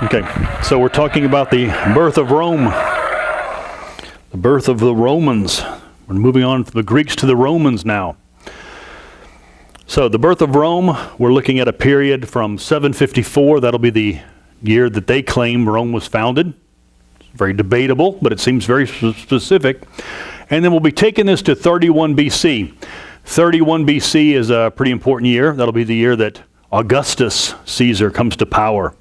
Okay, so we're talking about the birth of Rome, the birth of the Romans. We're moving on from the Greeks to the Romans now. So the birth of Rome, we're looking at a period from 754. That'll be the year that they claim Rome was founded. It's very debatable, but it seems very specific. And then we'll be taking this to 31 BC. 31 BC is a pretty important year. That'll be the year that Augustus Caesar comes to power.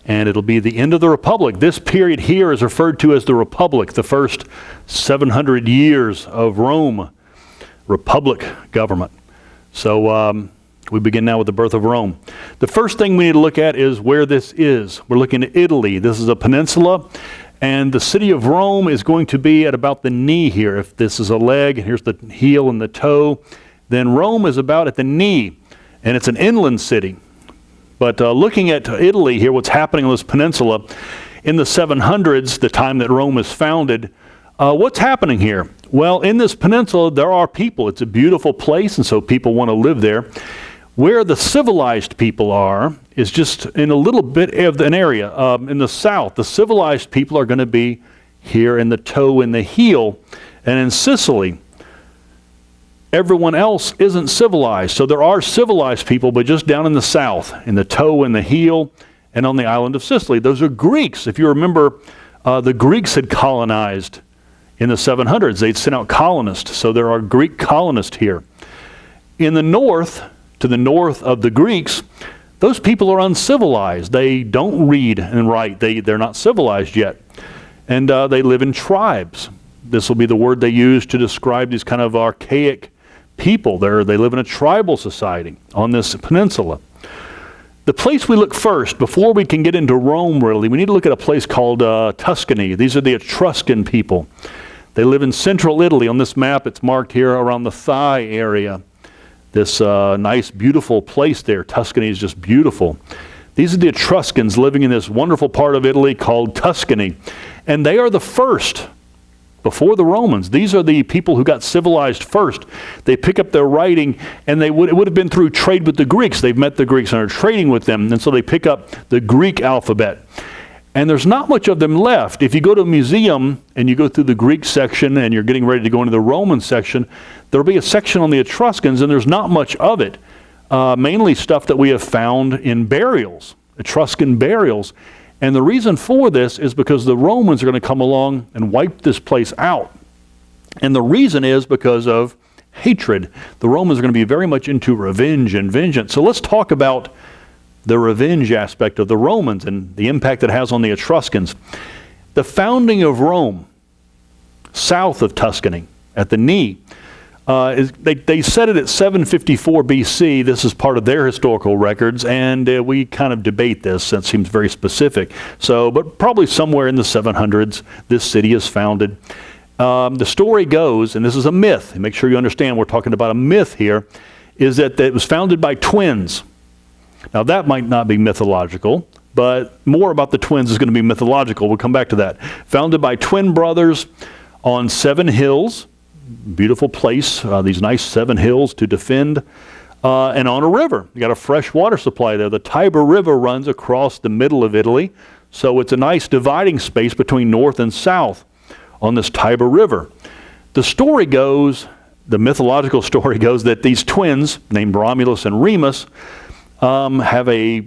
And it'll be the end of the Republic. This period here is referred to as the Republic, the first 700 years of Rome, Republic government. So we begin now with the birth of Rome. The first thing we need to look at is where this is. We're looking at Italy. This is a peninsula, and the city of Rome is going to be at about the knee here. If this is a leg, and here's the heel and the toe, then Rome is about at the knee, and it's an inland city. But looking at Italy here, what's happening on this peninsula, in the 700s, the time that Rome is founded, what's happening here? Well, in this peninsula, there are people. It's a beautiful place, and so people want to live there. Where the civilized people are is just in a little bit of an area. In the south, the civilized people are going to be here in the toe and the heel, and in Sicily. Everyone else isn't civilized. So there are civilized people, but just down in the south, in the toe and the heel, and on the island of Sicily. Those are Greeks. If you remember, the Greeks had colonized in the 700s. They'd sent out colonists. So there are Greek colonists here. In the north, to the north of the Greeks, those people are uncivilized. They don't read and write. They're not civilized yet. And they live in tribes. This will be the word they use to describe these kind of archaic people. They live in a tribal society on this peninsula. The place we look first, before we can get into Rome really, we need to look at a place called Tuscany. These are the Etruscan people. They live in central Italy. On this map, it's marked here around the thigh area. This nice, beautiful place there. Tuscany is just beautiful. These are the Etruscans living in this wonderful part of Italy called Tuscany. And they are the first before the Romans. These are the people who got civilized first. They pick up their writing, and it would have been through trade with the Greeks. They've met the Greeks and are trading with them, and so they pick up the Greek alphabet. And there's not much of them left. If you go to a museum and you go through the Greek section and you're getting ready to go into the Roman section, there'll be a section on the Etruscans, and there's not much of it. Mainly stuff that we have found in burials, Etruscan burials. And the reason for this is because the Romans are going to come along and wipe this place out. And the reason is because of hatred. The Romans are going to be very much into revenge and vengeance. So let's talk about the revenge aspect of the Romans and the impact it has on the Etruscans. The founding of Rome, south of Tuscany, at the knee, they set it at 754 BC. This is part of their historical records, and we kind of debate this. That seems very specific. But probably somewhere in the 700s, this city is founded. The story goes, and this is a myth, and make sure you understand we're talking about a myth here, is that it was founded by twins. Now that might not be mythological, but more about the twins is going to be mythological. We'll come back to that. Founded by twin brothers on 7 hills. Beautiful place, these nice 7 hills to defend, and on a river. You got a fresh water supply there. The Tiber River runs across the middle of Italy, so it's a nice dividing space between north and south on this Tiber River. The story goes, the mythological story goes, that these twins, named Romulus and Remus, have a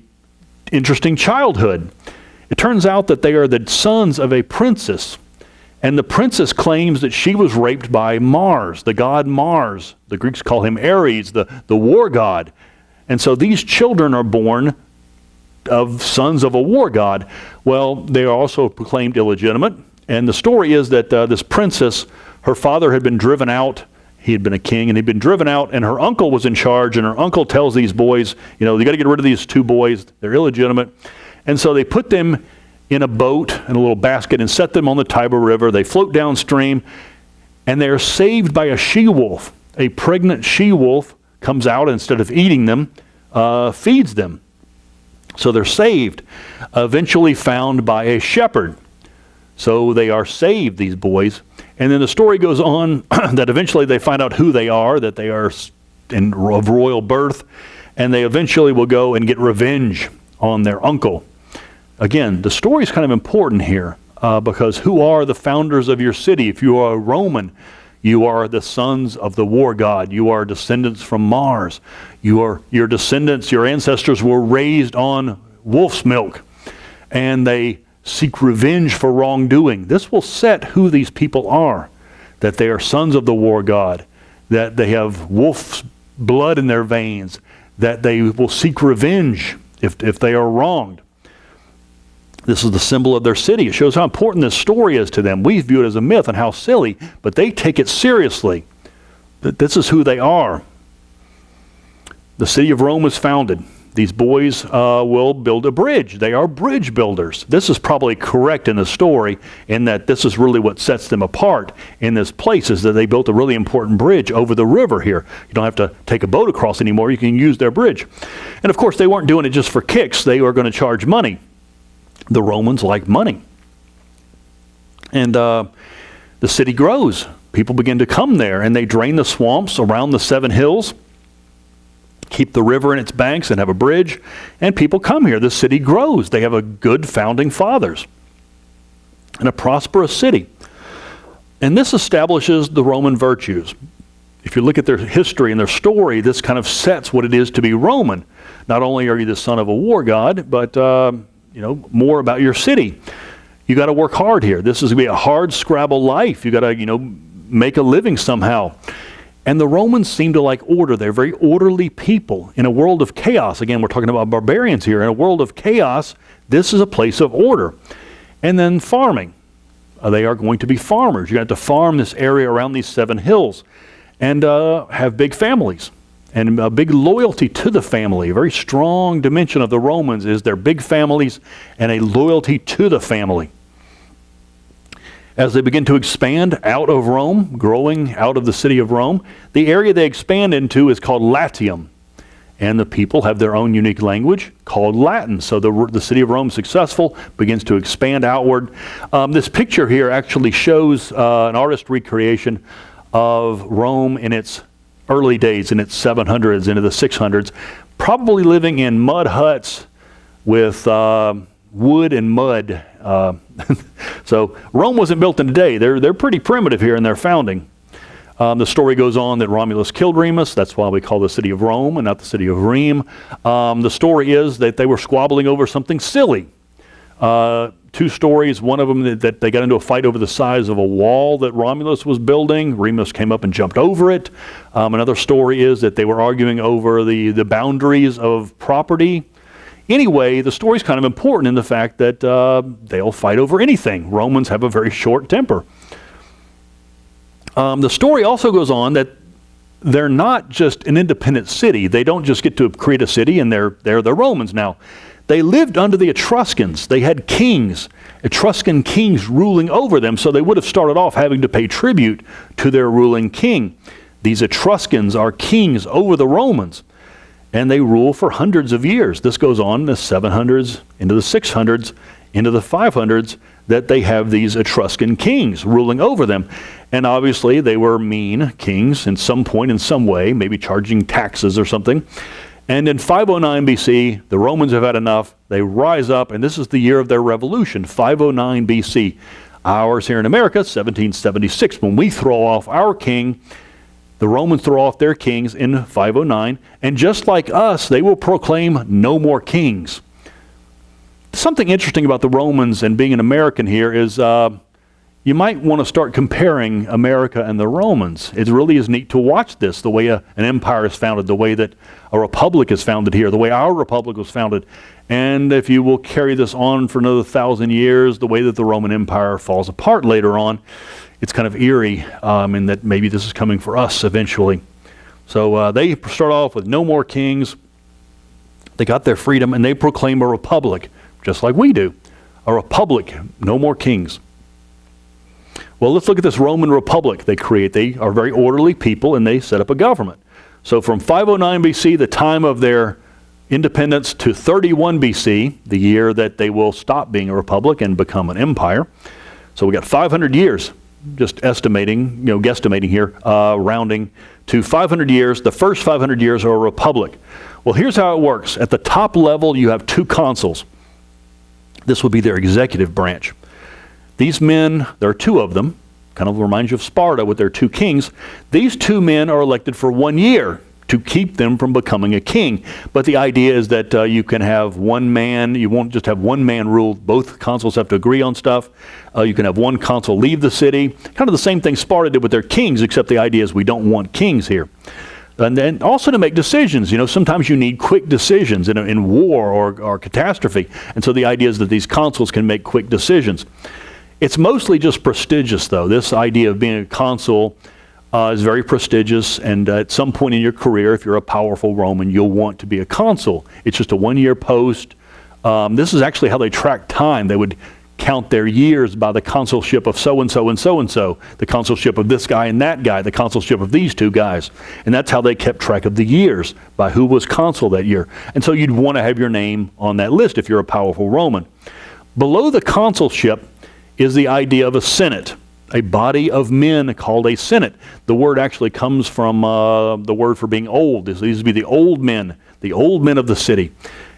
interesting childhood. It turns out that they are the sons of a princess. And the princess claims that she was raped by Mars, the god Mars. The Greeks call him Ares, the war god. And so these children are born of sons of a war god. Well, they are also proclaimed illegitimate. And the story is that this princess, her father had been driven out. He had been a king, and he'd been driven out, and her uncle was in charge. And her uncle tells these boys, you got to get rid of these 2 boys. They're illegitimate. And so they put them in a boat, in a little basket, and set them on the Tiber River. They float downstream, and they are saved by a she-wolf. A pregnant she-wolf comes out, and instead of eating them, feeds them. So they're saved, eventually found by a shepherd. So they are saved, these boys. And then the story goes on that eventually they find out who they are, that they are of royal birth, and they eventually will go and get revenge on their uncle. Again, the story is kind of important here because who are the founders of your city? If you are a Roman, you are the sons of the war god. You are descendants from Mars. Your descendants, your ancestors were raised on wolf's milk, and they seek revenge for wrongdoing. This will set who these people are, that they are sons of the war god, that they have wolf's blood in their veins, that they will seek revenge if they are wronged. This is the symbol of their city. It shows how important this story is to them. We view it as a myth and how silly, but they take it seriously. That this is who they are. The city of Rome was founded. These boys will build a bridge. They are bridge builders. This is probably correct in the story in that this is really what sets them apart in this place, is that they built a really important bridge over the river here. You don't have to take a boat across anymore. You can use their bridge. And of course, they weren't doing it just for kicks. They were going to charge money. The Romans like money. And the city grows. People begin to come there, and they drain the swamps around the 7 hills, keep the river in its banks, and have a bridge, and people come here. The city grows. They have a good founding fathers and a prosperous city. And this establishes the Roman virtues. If you look at their history and their story, this kind of sets what it is to be Roman. Not only are you the son of a war god, but more about your city. You got to work hard here. This is going to be a hard scrabble life. You got to, make a living somehow. And the Romans seem to like order. They're very orderly people in a world of chaos. Again, we're talking about barbarians here. In a world of chaos, this is a place of order. And then farming. They are going to be farmers. You're going to have to farm this area around these 7 hills and have big families. And a big loyalty to the family. A very strong dimension of the Romans is their big families and a loyalty to the family. As they begin to expand out of Rome, growing out of the city of Rome, the area they expand into is called Latium. And the people have their own unique language called Latin. So the city of Rome, successful, begins to expand outward. This picture here actually shows an artist recreation of Rome in its early days, in its 700s into the 600s, probably living in mud huts with wood and mud. So Rome wasn't built in a day. They're pretty primitive here in their founding. The story goes on that Romulus killed Remus. That's why we call the city of Rome and not the city of Rome. The story is that they were squabbling over something silly. 2 stories. One of them that they got into a fight over the size of a wall that Romulus was building. Remus came up and jumped over it. Another story is that they were arguing over the boundaries of property. Anyway, the story's kind of important in the fact that they'll fight over anything. Romans have a very short temper. The story also goes on that they're not just an independent city. They don't just get to create a city and they're the Romans now. They lived under the Etruscans. They had kings, Etruscan kings ruling over them, so they would have started off having to pay tribute to their ruling king. These Etruscans are kings over the Romans, and they rule for hundreds of years. This goes on in the 700s, into the 600s, into the 500s, that they have these Etruscan kings ruling over them. And obviously they were mean kings in some point, in some way, maybe charging taxes or something. And in 509 BC, the Romans have had enough. They rise up, and this is the year of their revolution, 509 BC. Ours here in America, 1776. When we throw off our king, the Romans throw off their kings in 509. And just like us, they will proclaim no more kings. Something interesting about the Romans and being an American here is you might want to start comparing America and the Romans. It really is neat to watch this, the way an empire is founded, the way that a republic is founded here, the way our republic was founded. And if you will carry this on for another 1,000 years, the way that the Roman Empire falls apart later on, it's kind of eerie in that maybe this is coming for us eventually. So they start off with no more kings. They got their freedom, and they proclaim a republic, just like we do. A republic, no more kings. Well, let's look at this Roman Republic they create. They are very orderly people, and they set up a government. So from 509 BC, the time of their independence, to 31 BC, the year that they will stop being a republic and become an empire. So we got 500 years, just estimating, guesstimating here, rounding to 500 years. The first 500 years are a republic. Well, here's how it works. At the top level, you have 2 consuls. This would be their executive branch. These men, there are two of them, kind of reminds you of Sparta with their two kings. These two men are elected for 1 year to keep them from becoming a king. But the idea is that you can have one man, you won't just have one man rule, both consuls have to agree on stuff. You can have one consul leave the city. Kind of the same thing Sparta did with their kings, except the idea is we don't want kings here. And then also to make decisions. You know, sometimes you need quick decisions in war or catastrophe. And so the idea is that these consuls can make quick decisions. It's mostly just prestigious, though. This idea of being a consul is very prestigious, and at some point in your career, if you're a powerful Roman, you'll want to be a consul. It's just a 1-year post. This is actually how they track time. They would count their years by the consulship of so-and-so and so-and-so, the consulship of this guy and that guy, the consulship of these two guys. And that's how they kept track of the years, by who was consul that year. And so you'd want to have your name on that list if you're a powerful Roman. Below the consulship is the idea of a senate, a body of men called a senate. The word actually comes from the word for being old. These would be the old men of the city.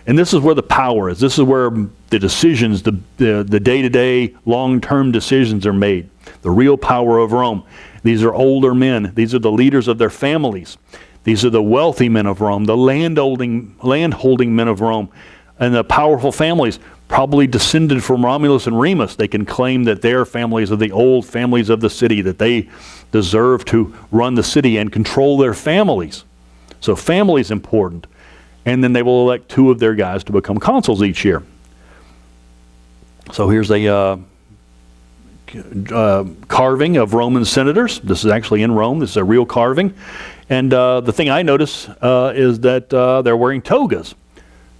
And this is where the power is. This is where the decisions, the day-to-day, long-term decisions are made. The real power of Rome. These are older men. These are the leaders of their families. These are the wealthy men of Rome, the land-holding men of Rome, and the powerful families, probably descended from Romulus and Remus. They can claim that their families are the old families of the city, that they deserve to run the city and control their families. So family is important. And then they will elect 2 of their guys to become consuls each year. So here's a carving of Roman senators. This is actually in Rome. This is a real carving. And the thing I notice is that they're wearing togas.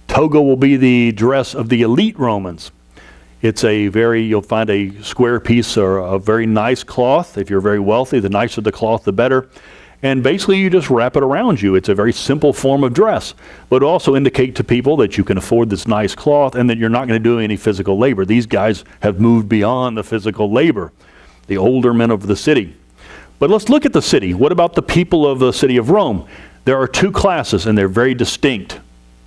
Toga will be the dress of the elite Romans. It's you'll find a square piece or a very nice cloth. If you're very wealthy, the nicer the cloth, the better. And basically you just wrap it around you. It's a very simple form of dress, but also indicate to people that you can afford this nice cloth and that you're not going to do any physical labor. These guys have moved beyond the physical labor, the older men of the city. But let's look at the city. What about the people of the city of Rome? There are 2 classes, and they're very distinct.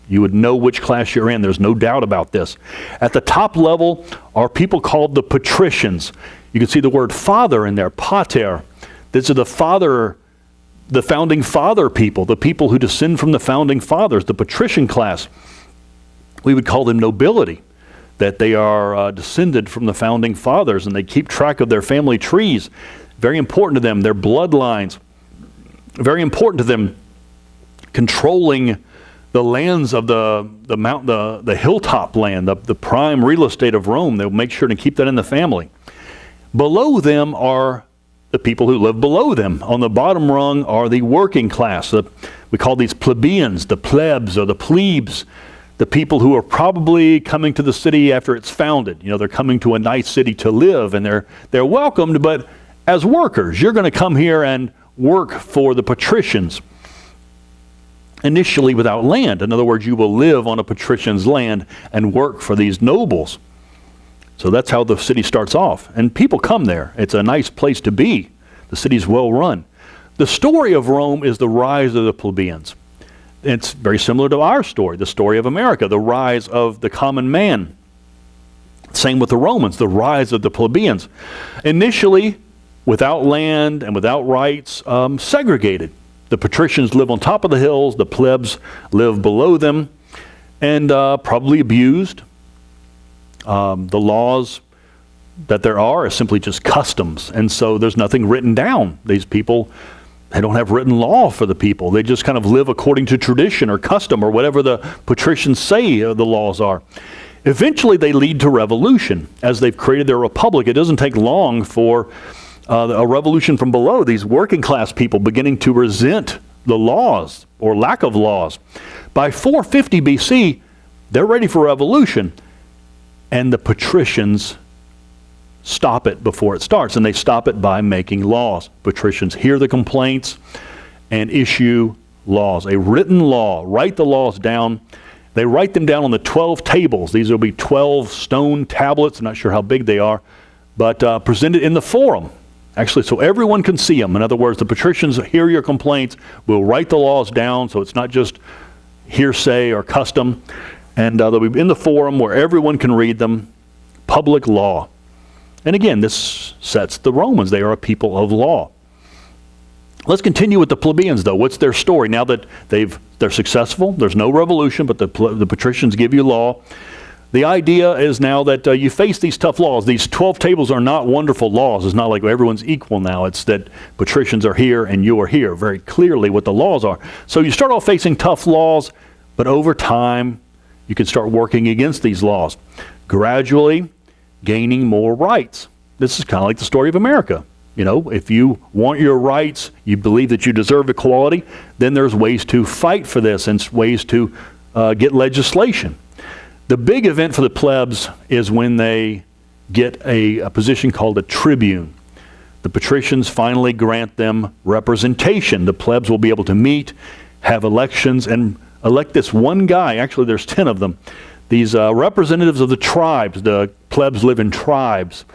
You would know which class you're in. There's no doubt about this. At the top level are people called the patricians. You can see the word father in there, pater. This is the founding father people, the people who descend from the founding fathers, the patrician class. We would call them nobility, that they are descended from the founding fathers, and they keep track of their family trees. Very important to them, their bloodlines. Very important to them, controlling the lands of the hilltop land, the prime real estate of Rome. They'll make sure to keep that in the family. Below them are the people who live below them. On the bottom rung are the working class. We call these plebeians, the plebs or the plebes, the people who are probably coming to the city after it's founded. You know, they're coming to a nice city to live, and they're welcomed, but as workers. You're going to come here and work for the patricians. Initially without land. In other words, you will live on a patrician's land and work for these nobles. So that's how the city starts off. And people come there. It's a nice place to be. The city's well run. The story of Rome is the rise of the plebeians. It's very similar to our story, the story of America, the rise of the common man. Same with the Romans, the rise of the plebeians. Initially, without land and without rights, segregated. The patricians live on top of the hills, the plebs live below them, and probably abused. The laws that there are simply just customs, and so there's nothing written down. These people, they don't have written law for the people. They just kind of live according to tradition or custom or whatever the patricians say the laws are. Eventually they lead to revolution. As they've created their republic, it doesn't take long for a revolution from below, these working class people beginning to resent the laws or lack of laws. By 450 BC, they're ready for revolution, and the patricians stop it before it starts, and they stop it by making laws. Patricians hear the complaints and issue laws, a written law, write the laws down. They write them down on the 12 tables. These will be 12 stone tablets. I'm not sure how big they are, but presented in the forum. Actually, so everyone can see them. In other words, the patricians hear your complaints, will write the laws down, so it's not just hearsay or custom, And they'll be in the forum where everyone can read them. Public law. And again, this sets the Romans. They are a people of law. Let's continue with the plebeians, though. What's their story? Now that they're successful, there's no revolution, but the patricians give you law. The idea is now that you face these tough laws. These 12 tables are not wonderful laws. It's not like everyone's equal now. It's that patricians are here and you are here. Very clearly what the laws are. So you start off facing tough laws, but over time, you can start working against these laws. Gradually gaining more rights. This is kind of like the story of America. You know, if you want your rights, you believe that you deserve equality, then there's ways to fight for this and ways to get legislation. The big event for the plebs is when they get a position called a tribune. The patricians finally grant them representation. The plebs will be able to meet, have elections, and elect this one guy. Actually, there's 10 of them. These representatives of the tribes. The plebs live in tribes.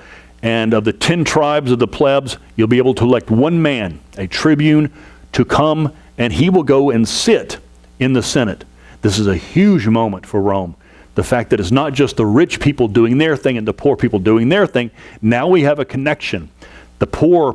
And of the 10 tribes of the plebs, you'll be able to elect one man, a tribune, to come, and he will go and sit in the Senate. This is a huge moment for Rome. The fact that it's not just the rich people doing their thing and the poor people doing their thing. Now we have a connection. The poor